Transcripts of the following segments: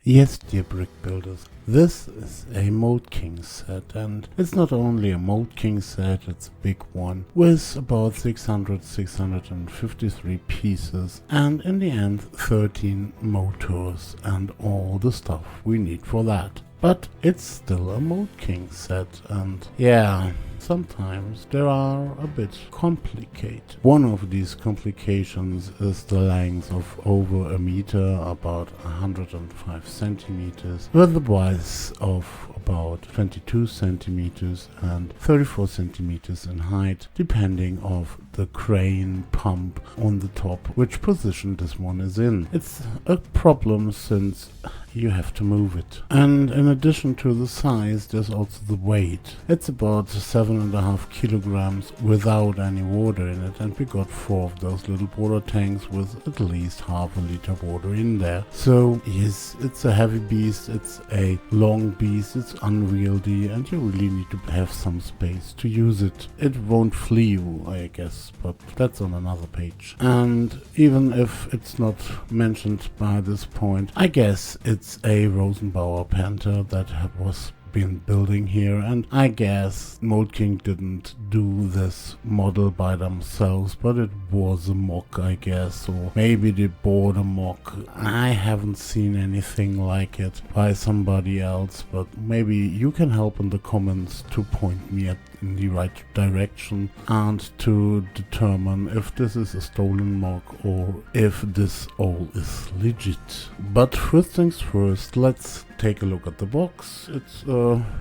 Yes, dear brick builders, this is a Mould King set, and it's not only a Mould King set, it's a big one with about 653 pieces and in the end 13 motors and all the stuff we need for that. But it's still a Mould King set, and yeah, sometimes they are a bit complicated. One of these complications is the length of over a meter, about 105 centimeters, with the width of about 22 centimeters and 34 centimeters in height, depending on the crane pump on the top, which position this one is in. It's a problem since you have to move it. And in addition to the size, there's also the weight. It's about 7.5 kilograms without any water in it, and we got 4 of those little water tanks with at least half a liter water in there. So yes, it's a heavy beast, it's a long beast, it's unwieldy, and you really need to have some space to use it. It won't flee you, I guess, but that's on another page. And even if it's not mentioned by this point, I guess it's a Rosenbauer Panther that was been building here, and I guess Mould King didn't do this model by themselves, but it was a mock, I guess, or maybe they bought a mock. I haven't seen anything like it by somebody else, but maybe you can help in the comments to point me in the right direction and to determine if this is a stolen mock or if this all is legit. But first things first, let's take a look at the box. It's a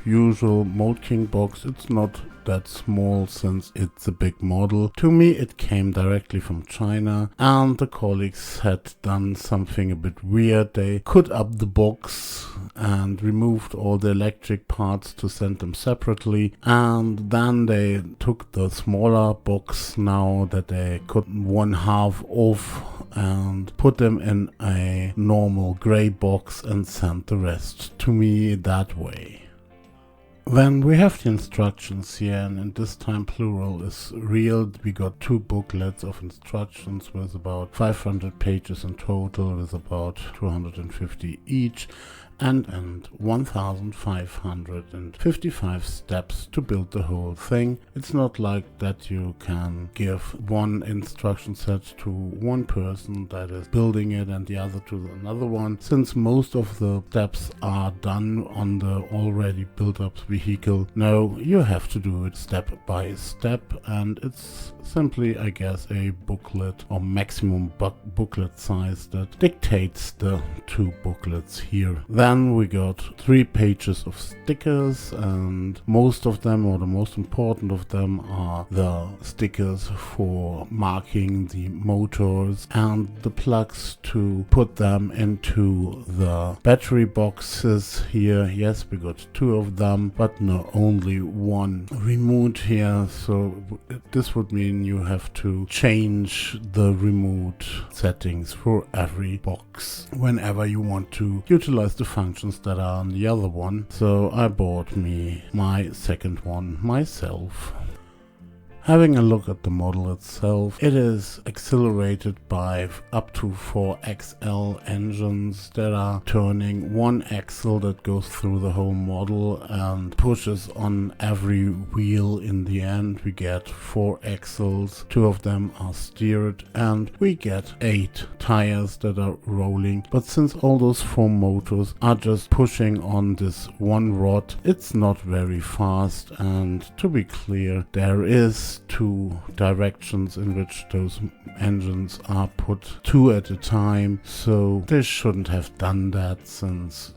usual Mould King box. It's not that small since it's a big model. To me it came directly from China, and the colleagues had done something a bit weird. They cut up the box and removed all the electric parts to send them separately, and then they took the smaller box now that they cut one half off and put them in a normal gray box and sent the rest to me that way. Then we have the instructions here, and this time plural is real. We got 2 booklets of instructions with about 500 pages in total, with about 250 each, and 1555 steps to build the whole thing. It's not like that you can give one instruction set to one person that is building it and the other to another one, since most of the steps are done on the already built up vehicle. No, you have to do it step by step, and it's simply, I guess, a booklet or maximum booklet size that dictates the 2 booklets here. Then we got 3 pages of stickers, and most of them, or the most important of them, are the stickers for marking the motors and the plugs to put them into the battery boxes here. Yes, we got 2 of them, but no, only 1 remote here, so this would mean you have to change the remote settings for every box whenever you want to utilize the functions that are on the other one. So I bought me my second one myself. Having a look at the model itself, it is accelerated by up to 4 XL engines that are turning 1 axle that goes through the whole model and pushes on every wheel. In the end we get 4 axles, 2 of them are steered, and we get 8 tires that are rolling. But since all those 4 motors are just pushing on this 1 rod, it's not very fast, and to be clear, there is 2 directions in which those engines are put, 2 at a time, so they shouldn't have done that, since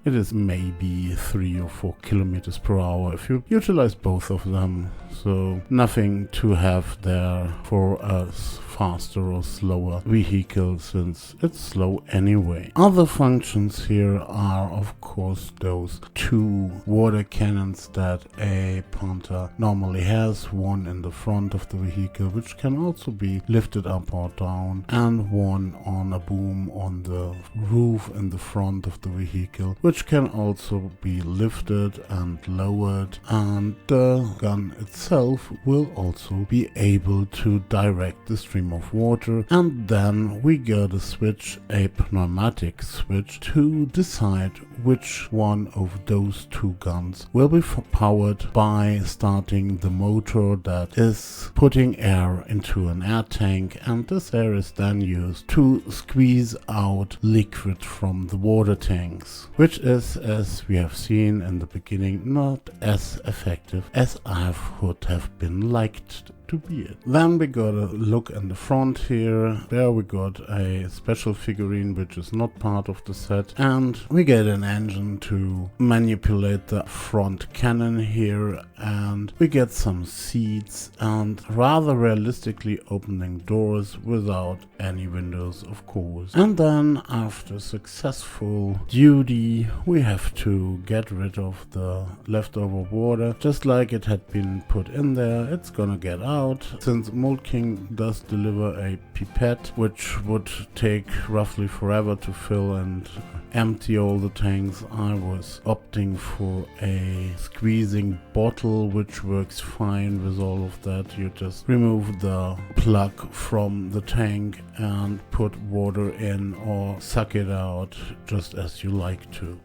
it is maybe 3 or 4 kilometers per hour if you utilize both of them, so nothing to have there for us faster or slower vehicle, since it's slow anyway. Other functions here are of course those 2 water cannons that a Panther normally has, one in the front of the vehicle which can also be lifted up or down, and one on a boom on the roof in the front of the vehicle which can also be lifted and lowered, and the gun itself itself will also be able to direct the stream of water, and then we gotta switch a pneumatic switch to decide which one of those two guns will be powered by starting the motor that is putting air into an air tank, and this air is then used to squeeze out liquid from the water tanks, which is, as we have seen in the beginning, not as effective as I would have been liked to be it. Then we got a look in the front here. There we got a special figurine which is not part of the set, and we get an engine to manipulate the front cannon here, and we get some seats and rather realistically opening doors without any windows, of course. And then after successful duty we have to get rid of the leftover water, just like it had been put in there. It's gonna get out. Since Mould King does deliver a pipette, which would take roughly forever to fill and empty all the tanks, I was opting for a squeezing bottle, which works fine with all of that. You just remove the plug from the tank and put water in or suck it out just as you like to.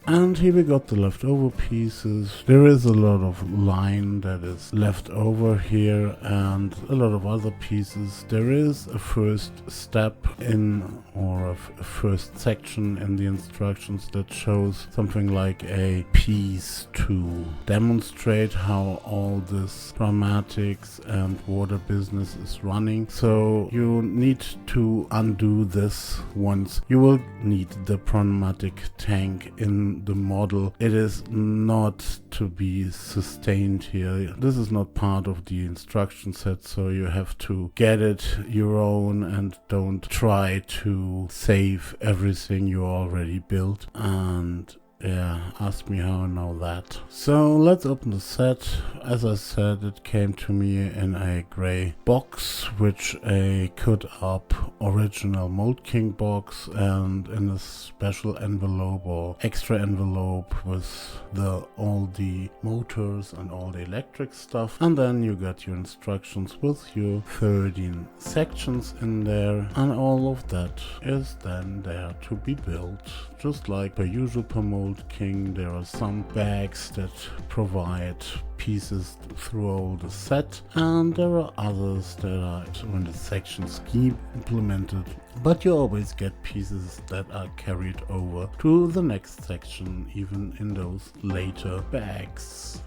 And here we got the leftover pieces. There is a lot of line that is left over here and a lot of other pieces. There is a first step in, or a first section in the instructions that shows something like a piece to demonstrate how all this pneumatics and water business is running. So you need to undo this once. You will need the pneumatic tank in the model. It is not to be sustained here. This is not part of the instruction set, so you have to get it your own and don't try to save everything you already built. And yeah, ask me how I know that. So let's open the set. As I said, it came to me in a gray box, which a cut up original Mould King box, and in a special envelope or extra envelope with all the motors and all the electric stuff. And then you got your instructions with your 13 sections in there, and all of that is then there to be built. Just like per usual per Mould King, there are some bags that provide pieces throughout the set, and there are others that are in the section scheme implemented, but you always get pieces that are carried over to the next section, even in those later bags.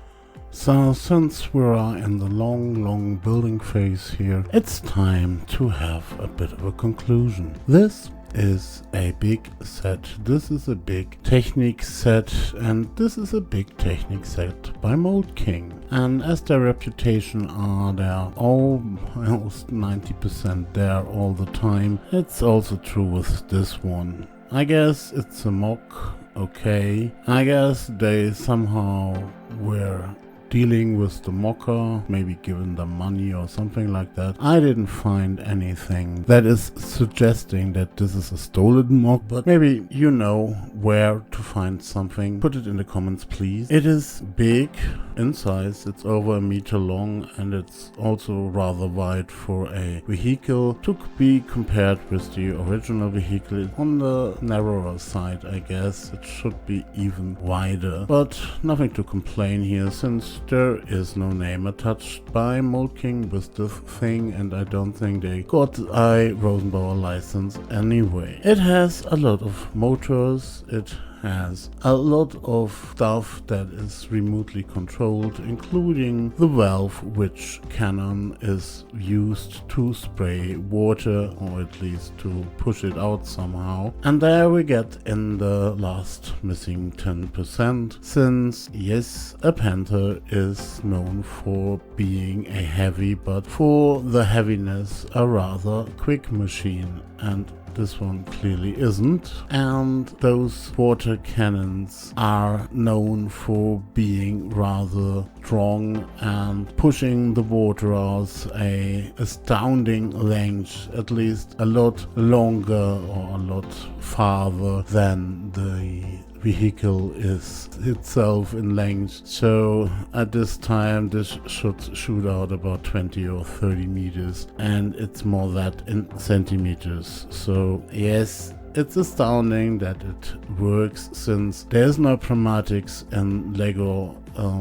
So since we are in the long building phase here, it's time to have a bit of a conclusion. This is a big set. This is a big technic set, and this is a big technic set by Mould King. And as their reputation are, they're almost 90% there all the time. It's also true with this one. I guess it's a mock, okay. I guess they somehow were dealing with the mocker, maybe giving them money or something like that. I didn't find anything that is suggesting that this is a stolen mock, but maybe you know where to find something. Put it in the comments, please. It is big in size. It's over 1 meter long, and it's also rather wide for a vehicle. To be compared with the original vehicle, on the narrower side, I guess. It should be even wider, but nothing to complain here, since there is no name attached by Mould King with this thing, and I don't think they got a Rosenbauer license anyway. It has a lot of motors, it has a lot of stuff that is remotely controlled, including the valve which cannon is used to spray water, or at least to push it out somehow. And there we get in the last missing 10%, since yes, a Panther is known for being a heavy, but for the heaviness a rather quick machine, and this one clearly isn't. And those water cannons are known for being rather strong and pushing the water out a astounding length, at least a lot longer or a lot farther than the vehicle is itself in length. So at this time this should shoot out about 20 or 30 meters, and it's more that in centimeters. So yes, it's astounding that it works, since there's no pneumatics in Lego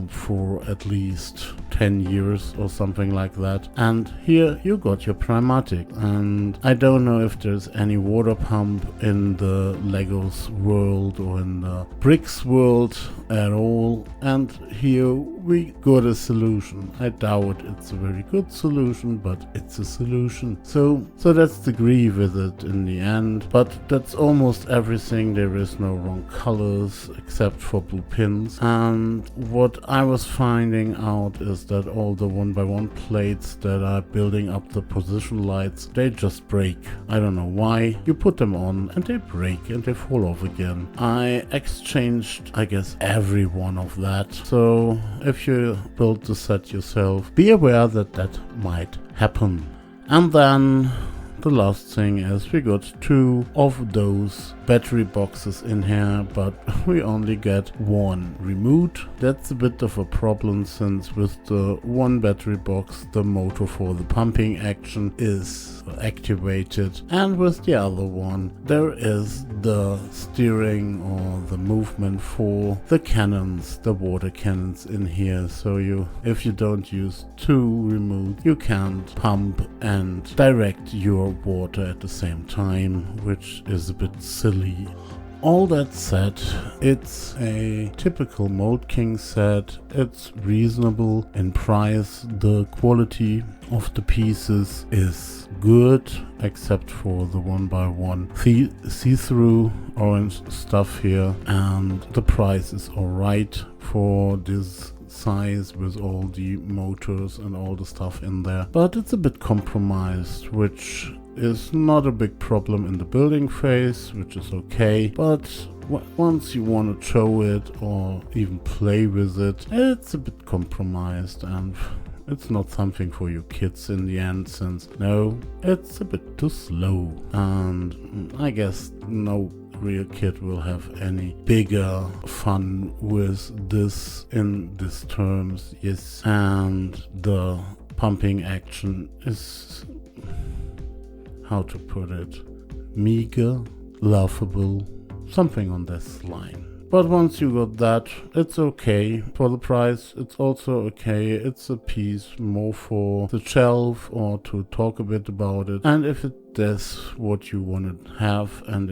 for at least 10 years or something like that, and here you got your pneumatic. And I don't know if there's any water pump in the Legos world or in the bricks world at all, and here we got a solution. I doubt it's a very good solution, but it's a solution. So let's agree with it in the end, but that's almost everything. There is no wrong colors except for blue pins. And what I was finding out is that all the 1x1 plates that are building up the position lights, they just break. I don't know why. You put them on and they break and they fall off again. I exchanged, I guess, every one of that. So if you build the set yourself, be aware that that might happen. And then the last thing is we got 2 of those battery boxes in here, but we only get 1 remote. That's a bit of a problem, since with the 1 battery box the motor for the pumping action is activated, and with the other one there is the steering or the movement for the cannons, the water cannons in here. So if you don't use 2 remote, you can't pump and direct your water at the same time, which is a bit silly. All that said, it's a typical Mould King set. It's reasonable in price. The quality of the pieces is good, except for the 1x1 see-through orange stuff here, and the price is alright for this size with all the motors and all the stuff in there, but it's a bit compromised, which is not a big problem in the building phase, which is okay, but once you want to show it or even play with it, it's a bit compromised, and it's not something for your kids in the end, since no, it's a bit too slow, and I guess no real kid will have any bigger fun with this in these terms. Yes, and the pumping action is, how to put it, meager, laughable, something on this line. But once you got that, it's okay. For the price, it's also okay. It's a piece more for the shelf or to talk a bit about it. And if that's what you want to have, and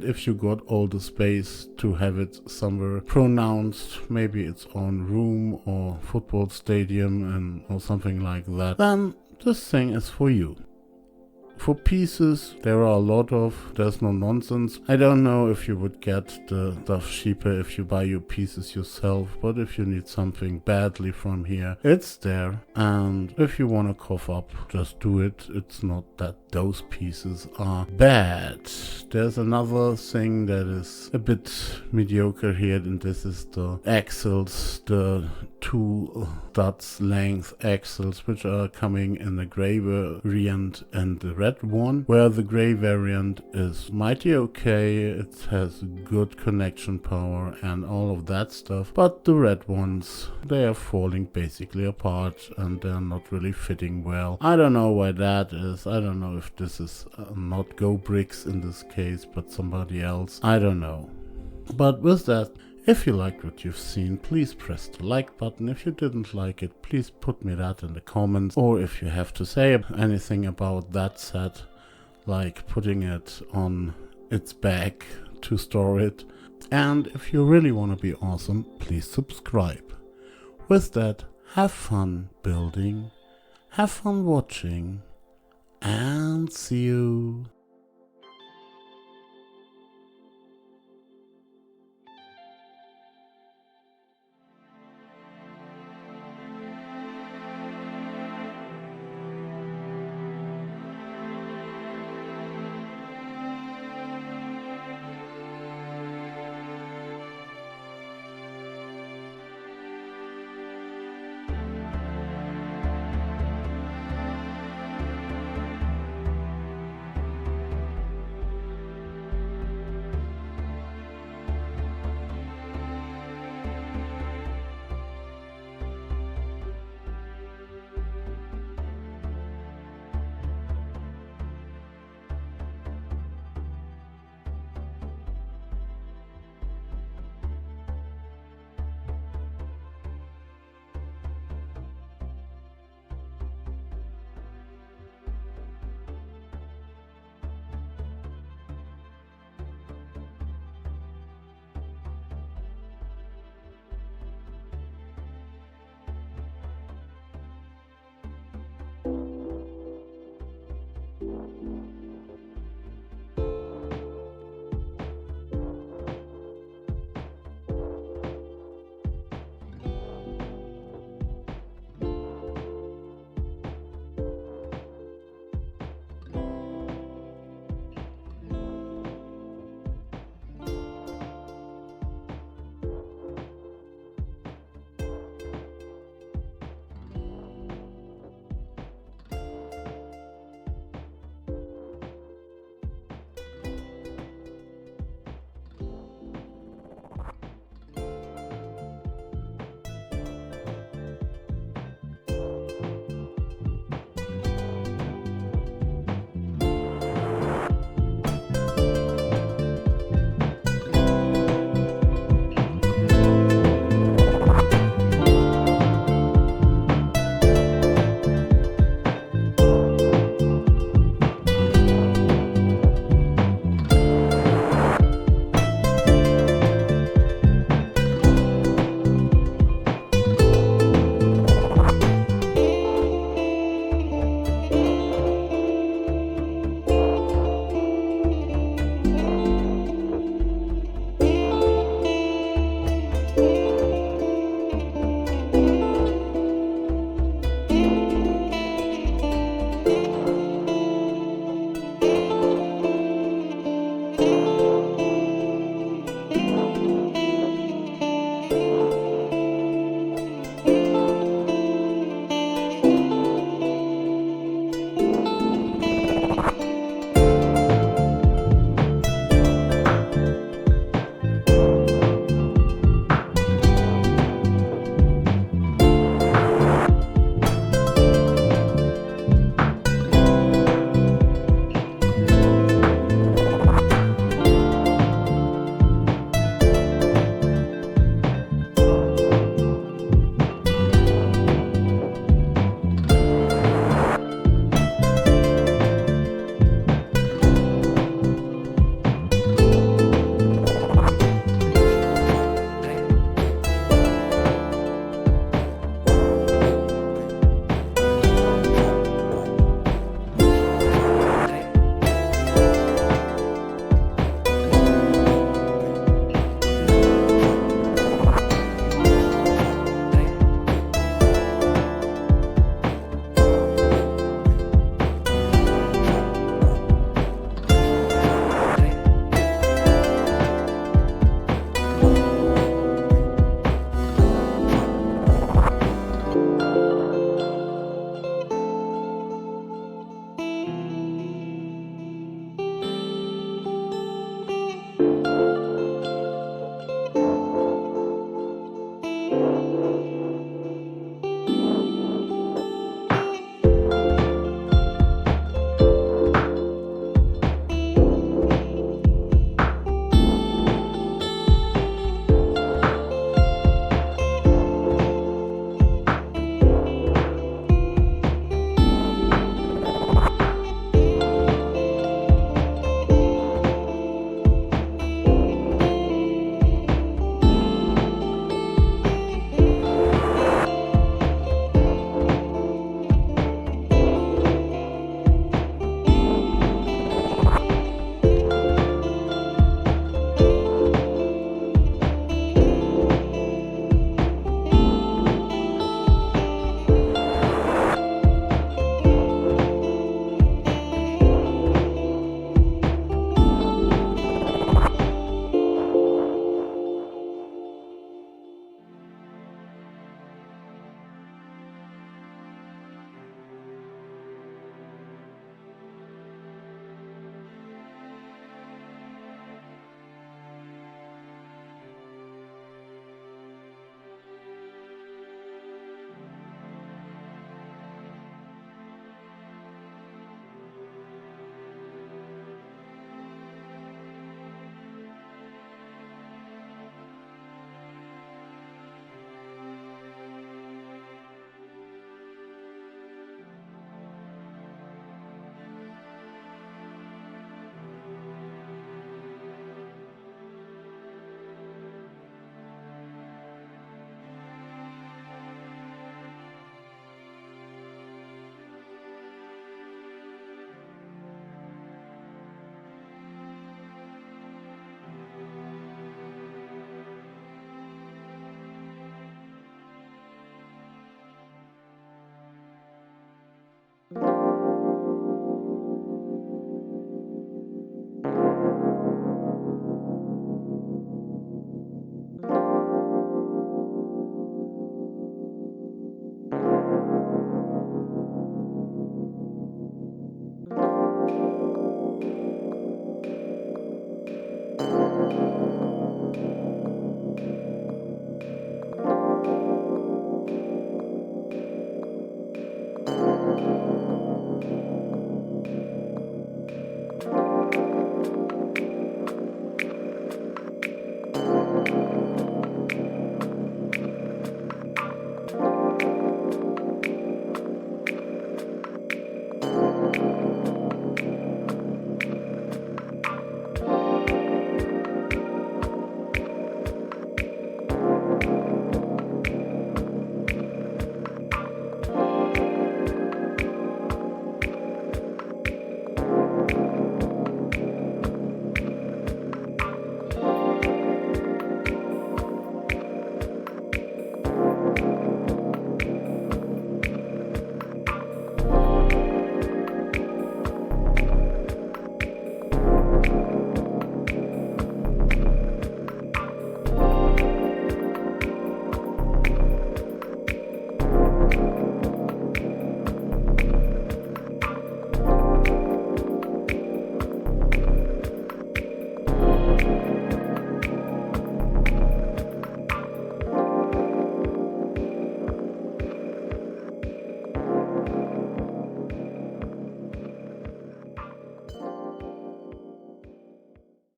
if you got all the space to have it somewhere pronounced, maybe its own room or football stadium or something like that, then this thing is for you. For pieces, there are a lot of, there's no nonsense. I don't know if you would get the stuff cheaper if you buy your pieces yourself, but if you need something badly from here, it's there. And if you want to cough up, just do it. It's not that those pieces are bad. There's another thing that is a bit mediocre here, and this is the axles, the 2 studs length axles, which are coming in the gray variant and the red one, where the gray variant is mighty okay. It has good connection power and all of that stuff, but the red ones, they are falling basically apart and they're not really fitting well. I don't know why that is. I don't know if this is not Go Bricks in this case, but somebody else. I don't know. But with that, if you liked what you've seen, please press the like button. If you didn't like it, please put me that in the comments. Or if you have to say anything about that set, like putting it on its back to store it. And if you really want to be awesome, please subscribe. With that, have fun building, have fun watching, and see you